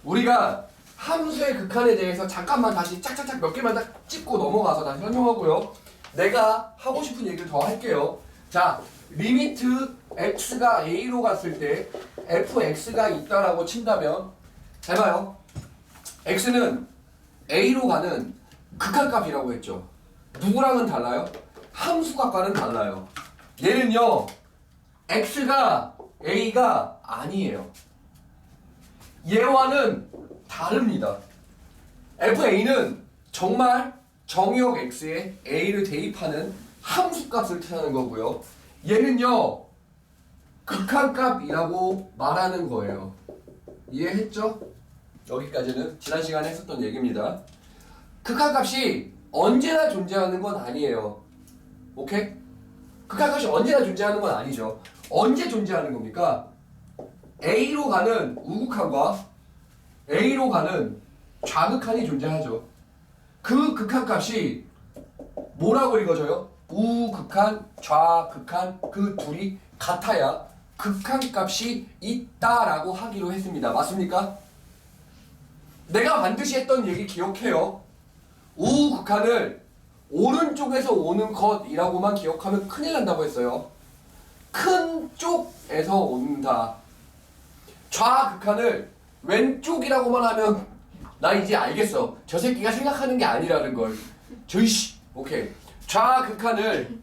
우리가 함수의 극한에 대해서 잠깐만 다시 짝짝짝 몇 개만 딱 짚고 넘어가서 다시 설명하고요. 내가 하고 싶은 얘기를 더 할게요. 자, 리미트 x가 a로 갔을 때 fx가 있다라고 친다면 잘 봐요. x는 a로 가는 극한값이라고 했죠. 누구랑은 달라요? 함수값과는 달라요. 얘는요, x가 a가 아니에요. 얘와는 다릅니다. fa는 정말 정의역 x에 a를 대입하는 함수값을 뜻하는 거고요. 얘는요, 극한값이라고 말하는 거예요. 이해했죠? 여기까지는 지난 시간에 했었던 얘기입니다. 극한값이 언제나 존재하는 건 아니에요. 오케이? 극한값이 언제나 존재하는 건 아니죠. 언제 존재하는 겁니까? A로 가는 우극한과 A로 가는 좌극한이 존재하죠. 그 극한값이 뭐라고 읽어져요? 우극한, 좌극한 그 둘이 같아야 극한값이 있다라고 하기로 했습니다. 맞습니까? 내가 반드시 했던 얘기 기억해요. 우극한을 오른쪽에서 오는 것이라고만 기억하면 큰일 난다고 했어요. 큰 쪽에서 온다. 좌극한을 왼쪽이라고만 하면 나 이제 알겠어. 저 새끼가 생각하는 게 아니라는 걸. 저이씨. 오케이. 좌극한을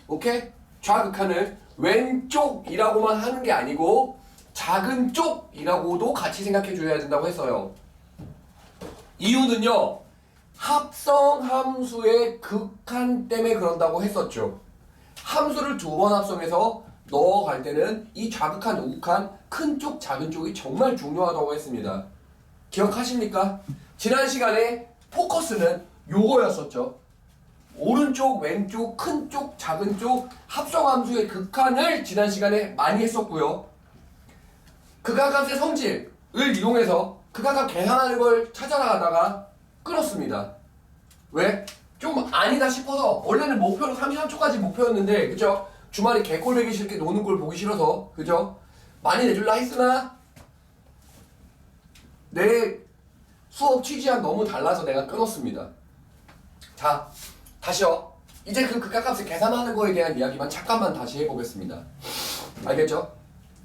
오케이? 좌극한을 왼쪽이라고만 하는 게 아니고 작은 쪽이라고도 같이 생각해 줘야 된다고 했어요. 이유는요. 합성함수의 극한 때문에 그런다고 했었죠. 함수를 두 번 합성해서 넣어갈 때는 이 좌극한, 우극한, 큰 쪽, 작은 쪽이 정말 중요하다고 했습니다. 기억하십니까? 지난 시간에 포커스는 요거였었죠. 오른쪽, 왼쪽, 큰 쪽, 작은 쪽 합성함수의 극한을 지난 시간에 많이 했었고요. 극한값의 성질을 이용해서 극한값 계산하는 걸 찾아나가다가 끊었습니다. 왜? 좀 아니다 싶어서 원래는 목표는 33초까지 목표였는데 그죠? 주말에 개꼴배기 싫게 노는 걸 보기 싫어서 그죠? 많이 내줄라 했으나 내 수업 취지랑 너무 달라서 내가 끊었습니다. 자, 다시요. 이제 그 극한값을 계산하는 거에 대한 이야기만 잠깐만 다시 해보겠습니다. 알겠죠?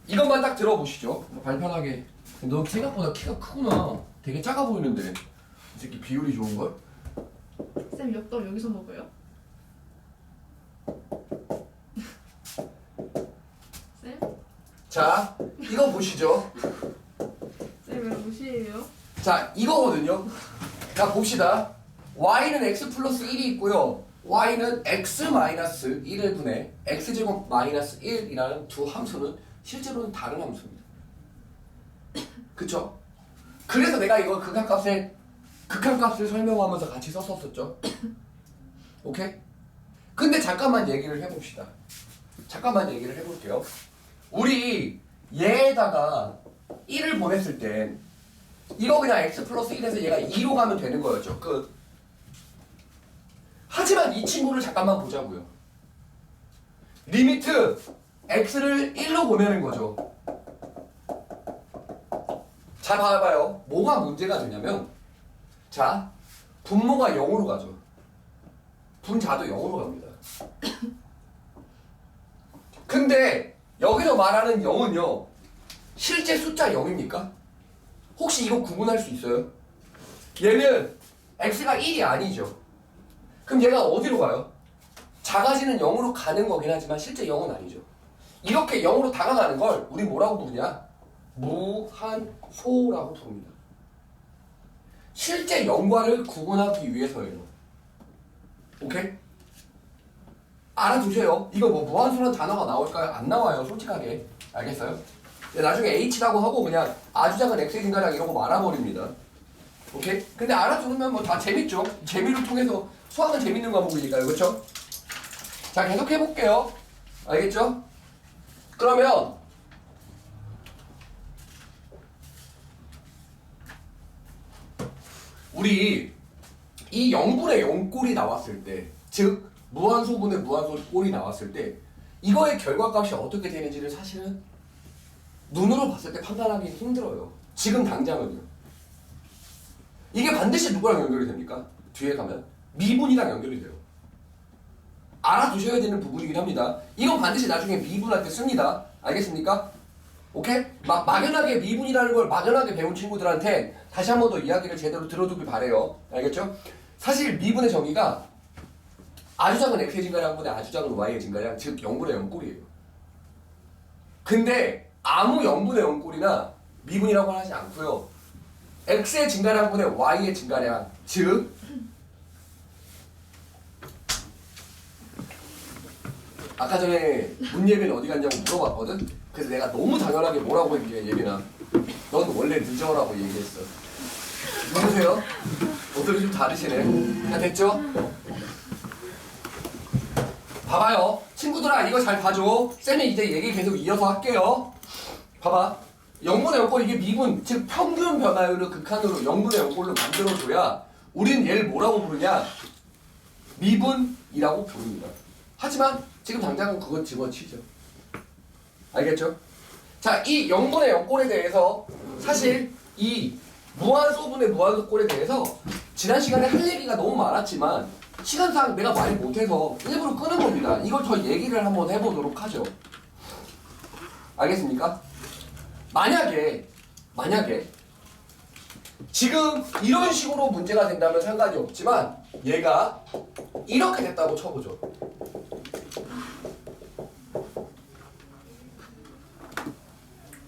이것만 딱 들어보시죠. 발편하게. 너 생각보다 키가 크구나. 되게 작아 보이는데 이 새끼 비율이 좋은걸? 쌤 엽떡 여기서 먹어요? 쌤? 자, 이거 보시죠. 쌤 왜 무시해요? 자, 이거거든요. 자, 봅시다. y는 x 플러스 1이 있고요. y는 x 마이너스 1을 분해 x제곱 마이너스 1이라는 두 함수는 실제로는 다른 함수입니다. 그쵸? 그래서 내가 이거 극한값을 설명하면서 같이 썼었죠. 오케이? 근데 잠깐만 얘기를 해봅시다. 잠깐만 얘기를 해볼게요. 우리 얘에다가 1을 보냈을 땐 이거 그냥 x 플러스 1에서 얘가 2로 가면 되는 거였죠. 끝. 하지만 이 친구를 잠깐만 보자고요. 리미트 x를 1로 보내는 거죠. 잘 봐봐요. 뭐가 문제가 되냐면 자, 분모가 0으로 가죠. 분자도 0으로 갑니다. 근데 여기서 말하는 0은요. 실제 숫자 0입니까? 혹시 이거 구분할 수 있어요? 얘는 x가 1이 아니죠. 그럼 얘가 어디로 가요? 작아지는 0으로 가는 거긴 하지만 실제 0은 아니죠. 이렇게 0으로 다가가는 걸 우리 뭐라고 부르냐? 무한소라고 부릅니다. 실제 0과를 구분하기 위해서예요. 오케이? 알아두세요. 이거 뭐 무한소라는 단어가 나올까요? 안 나와요. 솔직하게. 알겠어요? 나중에 h라고 하고 그냥 아주 작은 x의 증가량 이런 거 말아버립니다. 오케이? 근데 알아두면 뭐 다 재밌죠? 재미를 통해서 수학은 재밌는 과목이니까요. 그렇죠? 자, 계속 해볼게요. 알겠죠? 그러면 우리 이 0분의 0꼴이 나왔을 때, 즉 무한소분의 무한소꼴이 나왔을 때 이거의 결과값이 어떻게 되는지를 사실은 눈으로 봤을 때 판단하기 힘들어요. 지금 당장은요. 이게 반드시 누구랑 연결이 됩니까? 뒤에 가면 미분이랑 연결이 돼요. 알아두셔야 되는 부분이긴 합니다. 이건 반드시 나중에 미분할 때 씁니다. 알겠습니까? 오케이? 막연하게 미분이라는 걸 막연하게 배운 친구들한테 다시 한 번 더 이야기를 제대로 들어두길 바래요. 알겠죠? 사실 미분의 정의가 아주 작은 x의 증가량분의 아주 작은 y의 증가량, 즉 0분의 0꼴이에요. 근데 아무 0분의 0꼴이나 미분이라고 하지 않고요. x의 증가량분의 y의 증가량, 즉 아까 전에 문예빈 어디 갔냐고 물어봤거든? 그래서 내가 너무 당연하게 뭐라고 했게 예빈아, 넌 원래 늦어라고 얘기했어. 누구세요? 목소리 좀 다르시네. 다 됐죠? 봐봐요. 친구들아 이거 잘 봐줘. 쌤이 이제 얘기 계속 이어서 할게요. 봐봐. 0분의 0꼴 이게 미분, 즉 평균 변화율을 극한으로 0분의 0꼴로 만들어줘야 우린 얘를 뭐라고 부르냐? 미분이라고 부릅니다. 하지만 지금 당장은 그거 집어치죠. 알겠죠? 자, 이 0분의 0꼴에 대해서 사실 이 무한소분의 무한소꼴에 대해서 지난 시간에 할 얘기가 너무 많았지만 시간상 내가 말 못해서 일부러 끄는 겁니다. 이걸 더 얘기를 한번 해보도록 하죠. 알겠습니까? 만약에 지금 이런 식으로 문제가 된다면 상관이 없지만 얘가 이렇게 됐다고 쳐보죠.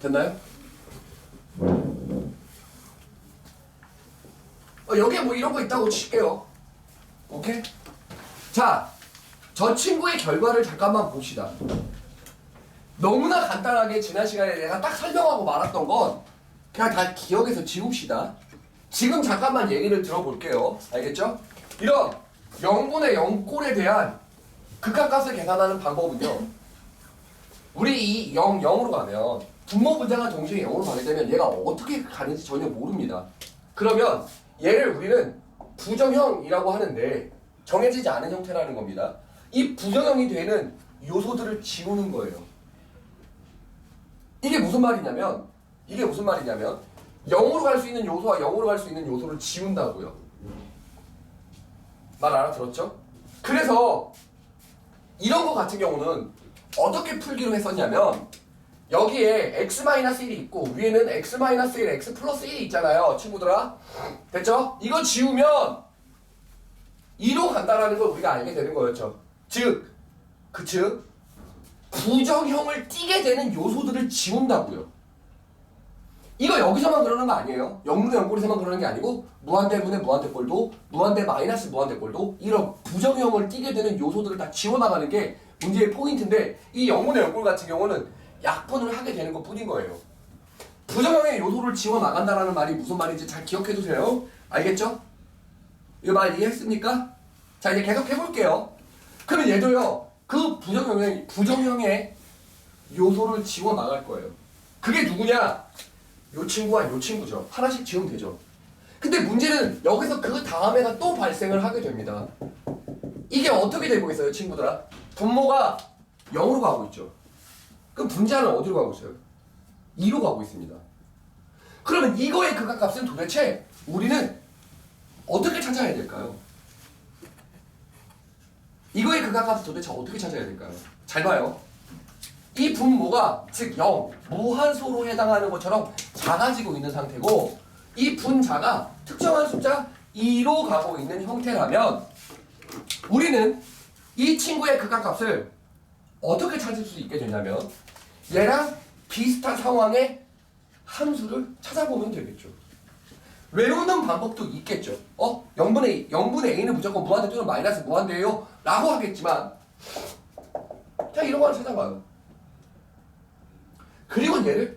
됐나요? 여기에 뭐 이런 거 있다고 칠게요. 오케이? 자, 저 친구의 결과를 잠깐만 봅시다. 너무나 간단하게 지난 시간에 내가 딱 설명하고 말았던 건 그냥 다 기억해서 지웁시다. 지금 잠깐만 얘기를 들어볼게요. 알겠죠? 이런 0분의 0꼴에 대한 극한값을 계산하는 방법은요. 우리 이 0으로 가면 분모 분자가 동시에 0으로 가게 되면 얘가 어떻게 가는지 전혀 모릅니다. 그러면 얘를 우리는 부정형이라고 하는데 정해지지 않은 형태라는 겁니다. 이 부정형이 되는 요소들을 지우는 거예요. 이게 무슨 말이냐면 0으로 갈 수 있는 요소와 0으로 갈 수 있는 요소를 지운다고요. 말 알아들었죠? 그래서 이런 거 같은 경우는 어떻게 풀기로 했었냐면 여기에 x-1이 있고 위에는 x-1, x 플러스 1이 있잖아요. 친구들아. 됐죠? 이거 지우면 2로 간다라는 걸 우리가 알게 되는 거였죠. 즉 부정형을 띠게 되는 요소들을 지운다고요. 이거 여기서만 그러는 거 아니에요. 0분의 0꼴에서만 그러는 게 아니고 무한대분의 무한대꼴도 무한대 마이너스 무한대꼴도 이런 부정형을 띠게 되는 요소들을 다 지워나가는 게 문제의 포인트인데 이 0분의 0꼴 같은 경우는 약분을 하게 되는 것 뿐인 거예요. 부정형의 요소를 지워나간다라는 말이 무슨 말인지 잘 기억해두세요. 알겠죠? 이 말 이해했습니까? 자, 이제 계속 해볼게요. 그러면 얘도요, 그 부정형의 요소를 지워나갈 거예요. 그게 누구냐? 요 친구와 요 친구죠. 하나씩 지우면 되죠. 근데 문제는 여기서 그 다음에가 또 발생을 하게 됩니다. 이게 어떻게 되고 있어요, 친구들아? 분모가 0으로 가고 있죠. 그럼 분자는 어디로 가고 있어요? 2로 가고 있습니다. 그러면 이거의 극한값은 도대체 우리는 어떻게 찾아야 될까요? 이거의 극한값은 도대체 어떻게 찾아야 될까요? 잘 봐요. 이 분모가 즉 0, 무한소로 해당하는 것처럼 작아지고 있는 상태고 이 분자가 특정한 숫자 2로 가고 있는 형태라면 우리는 이 친구의 극한값을 어떻게 찾을 수 있게 되냐면 얘랑 비슷한 상황의 함수를 찾아보면 되겠죠. 외우는 방법도 있겠죠. 0분의 A는 무조건 무한대 또는 마이너스 무한대예요 라고 하겠지만 자, 이런 거 하나 찾아봐요. 그리고 얘를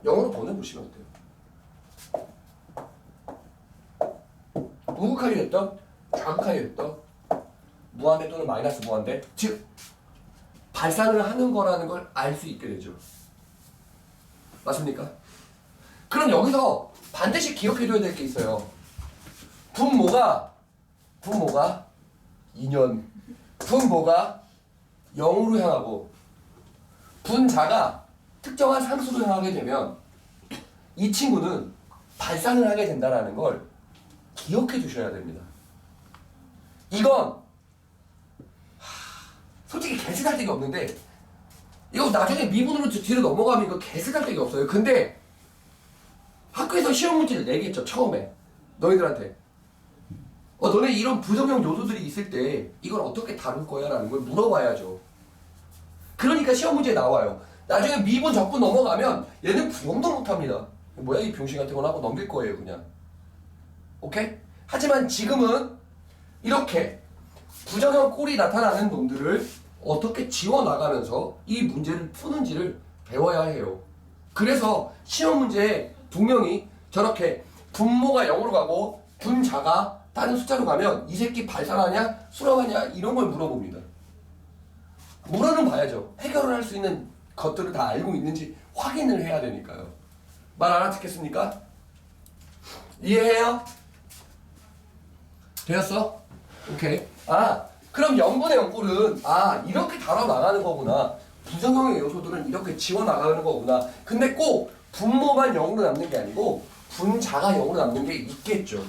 0으로 보내보시면 어때요? 우극한이 됐던 좌극한이 됐던 무한대 또는 마이너스 무한대, 즉 발산을 하는 거라는 걸 알 수 있게 되죠. 맞습니까? 그럼 여기서 반드시 기억해둬야 될 게 있어요. 분모가 2년, 분모가 0으로 향하고 분자가 특정한 상수로 향하게 되면 이 친구는 발산을 하게 된다는 걸 기억해 두셔야 됩니다. 이건 솔직히 개쓰잘데기 없는데 이거 나중에 미분으로 뒤로 넘어가면 이거 개쓰잘데기 없어요. 근데 학교에서 시험 문제를 내겠죠. 처음에 너희들한테 너네 이런 부정형 요소들이 있을 때 이걸 어떻게 다룰 거야 라는 걸 물어봐야죠. 그러니까 시험 문제에 나와요. 나중에 미분 적분 넘어가면 얘는 부정도 못합니다. 뭐야 이 병신 같은 건 하고 넘길 거예요 그냥. 오케이? 하지만 지금은 이렇게 부정형 꼴이 나타나는 놈들을 어떻게 지워나가면서 이 문제를 푸는지를 배워야 해요. 그래서 시험 문제에 분명히 저렇게 분모가 0으로 가고 분자가 다른 숫자로 가면 이 새끼 발산하냐 수렴하냐 이런 걸 물어봅니다. 물어는 봐야죠. 해결을 할 수 있는 것들을 다 알고 있는지 확인을 해야 되니까요. 말 알아듣겠습니까? 이해해요? 되었어? 오케이. 그럼 0분의 0꼴은 이렇게 달아나가는 거구나. 부정형의 요소들은 이렇게 지워나가는 거구나. 근데 꼭 분모만 0으로 남는 게 아니고 분자가 0으로 남는 게 있겠죠.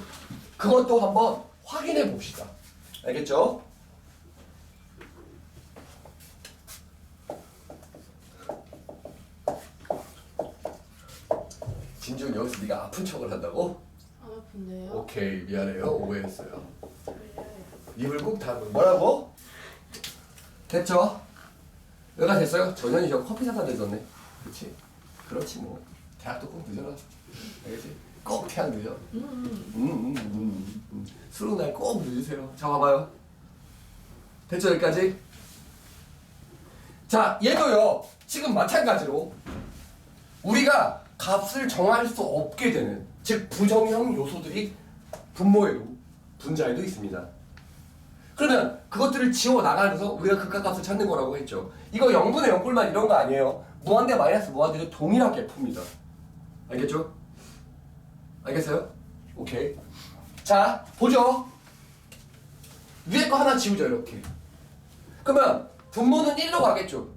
그것도 한번 확인해 봅시다. 알겠죠? 진준 여기서 네가 아픈 척을 한다고? 안 아픈데요? 오케이 미안해요. 오해했어요. 입을 꾹 닫고 뭐라고? 됐죠? 여기가 됐어요? 전현이 저 커피 사다 내줬네. 그치? 그렇지 뭐. 대학도 꼭 늦어라. 알겠지? 꼭 태안 늦어. 수능 날 꼭 늦으세요. 자 봐봐요. 됐죠 여기까지? 자 얘도요. 지금 마찬가지로 우리가 값을 정할 수 없게 되는 즉 부정형 요소들이 분모에도 분자에도 있습니다. 그러면 그것들을 지워나가면서 우리가 극각값을 찾는 거라고 했죠. 이거 0분의 0꼴만 이런 거 아니에요. 무한대 마이너스 무한대도 동일하게 풉니다. 알겠죠? 알겠어요? 오케이. 자 보죠. 위에 거 하나 지우죠 이렇게. 그러면 분모는 1로 가겠죠.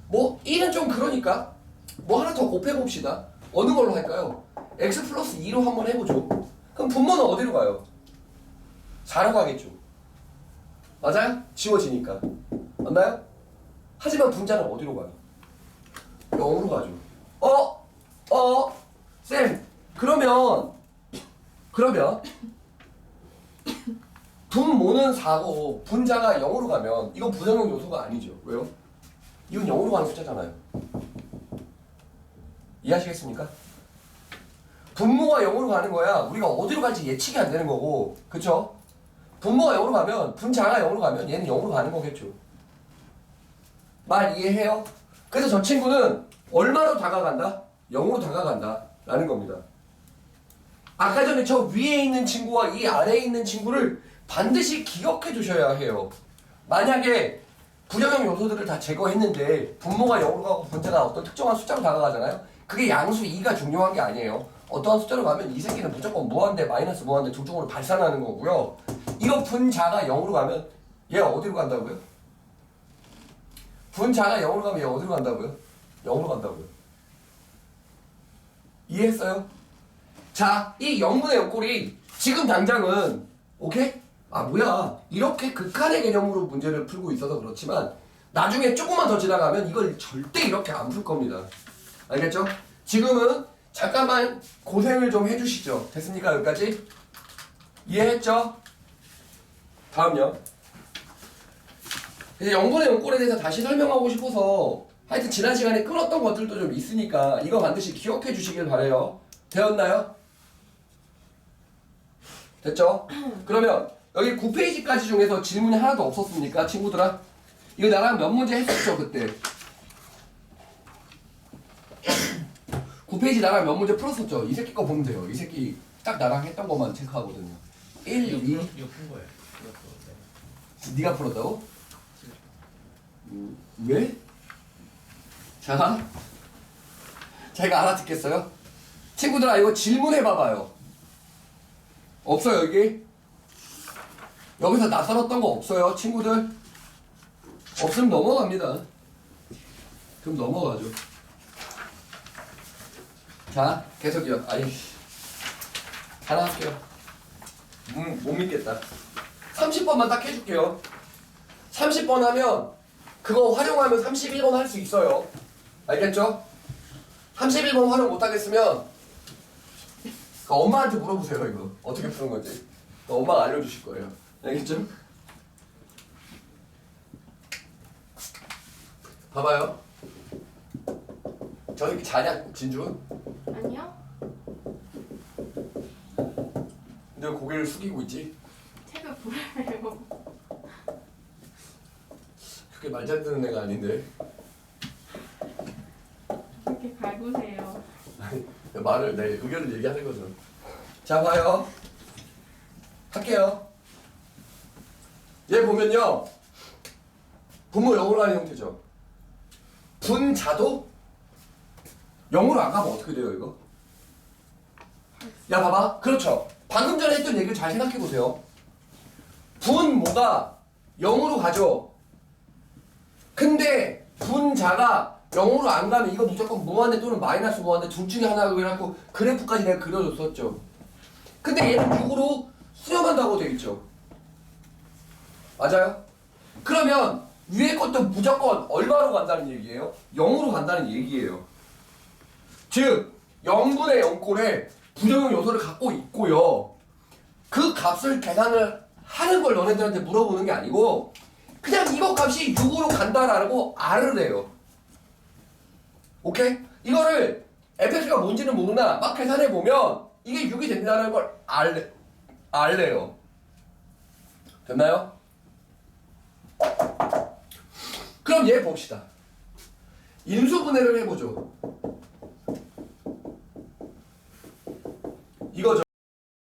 뭐 1은 좀 그러니까 뭐 하나 더 곱해봅시다. 어느 걸로 할까요? x 플러스 2로 한번 해보죠. 그럼 분모는 어디로 가요? 4로 가겠죠. 맞아요? 지워지니까. 맞나요? 하지만 분자는 어디로 가요? 0으로 가죠. 쌤 그러면 분모는 4고 분자가 0으로 가면 이건 부정형 요소가 아니죠. 왜요? 이건 0으로 가는 숫자잖아요. 이해하시겠습니까? 분모가 0으로 가는 거야. 우리가 어디로 갈지 예측이 안 되는 거고, 그쵸? 분모가 0으로 가면, 분자가 0으로 가면 얘는 0으로 가는 거겠죠. 말 이해해요? 그래서 저 친구는 얼마로 다가간다? 0으로 다가간다. 라는 겁니다. 아까 전에 저 위에 있는 친구와 이 아래에 있는 친구를 반드시 기억해 두셔야 해요. 만약에 부정형 요소들을 다 제거했는데 분모가 0으로 가고 분자가 어떤 특정한 숫자로 다가가잖아요. 그게 양수 2가 중요한 게 아니에요. 어떠한 숫자로 가면 이 새끼는 무조건 무한대, 마이너스 무한대 둘 중으로 발산하는 거고요. 이거 분자가 0으로 가면 얘가 어디로 간다고요? 분자가 0으로 가면 얘가 어디로 간다고요? 0으로 간다고요. 이해했어요? 자, 이 0분의 0꼴이 지금 당장은 오케이? 뭐야 이렇게 극한의 개념으로 문제를 풀고 있어서 그렇지만 나중에 조금만 더 지나가면 이걸 절대 이렇게 안 풀 겁니다. 알겠죠? 지금은 잠깐만 고생을 좀 해주시죠. 됐습니까? 여기까지? 이해했죠? 다음요. 이제 0분의 0꼴에 대해서 다시 설명하고 싶어서 하여튼 지난 시간에 끊었던 것들도 좀 있으니까 이거 반드시 기억해 주시길 바래요. 되었나요? 됐죠? 그러면 여기 9페이지까지 중에서 질문이 하나도 없었습니까? 친구들아? 이거 나랑 몇 문제 했었죠 그때? 9페이지 나랑 몇 문제 풀었었죠? 이 새끼 거 보면 돼요. 이 새끼 딱 나랑 했던 것만 체크하거든요. 1, 2 이거 푼 거예요. 네가 풀었다고? 왜? 자, 이거 알아듣겠어요? 친구들아 이거 질문해봐봐요. 없어요 여기? 여기서 나서렀던 거 없어요 친구들? 없으면 넘어갑니다. 그럼 넘어가죠. 자 계속이요. 하나 할게요. 못 믿겠다. 30번만 딱 해줄게요. 30번 하면 그거 활용하면 31번 할 수 있어요. 알겠죠? 31번 활용 못하겠으면 엄마한테 물어보세요. 이거 어떻게 푸는 건지. 엄마가 알려주실 거예요. 알겠죠? 봐봐요. 저 새끼 자냐, 진주? 아니요. 근데 왜 고개를 숙이고 있지? 책을 보래요. 그렇게 말 잘 듣는 애가 아닌데. 이렇게 갈구세요. 말을 내 의견을 얘기하는 거죠. 자 봐요. 할게요. 얘 보면요. 분모 0으로 하는 형태죠. 분자도 0으로 안 가면 어떻게 돼요 이거? 야 봐봐. 그렇죠. 방금 전에 했던 얘기를 잘 생각해 보세요. 분모가 0으로 가죠. 근데 분자가 0으로 안 가면 이거 무조건 무한대 또는 마이너스 무한대 둘 중에 하나라고 해갖고 그래프까지 내가 그려줬었죠. 근데 얘는 6으로 수렴한다고 되어 있죠. 맞아요? 그러면 위에 것도 무조건 얼마로 간다는 얘기예요? 0으로 간다는 얘기예요. 즉 0분의 0꼴에 부정형 요소를 갖고 있고요. 그 값을 계산을 하는 걸 너네들한테 물어보는 게 아니고 그냥 이거 값이 6으로 간다라고 알을 해요. 오케이? 이거를 fx가 뭔지는 모르나 막 계산해 보면 이게 6이 된다는 걸 알래요. 됐나요? 그럼 얘 봅시다. 인수분해를 해보죠. 이거죠.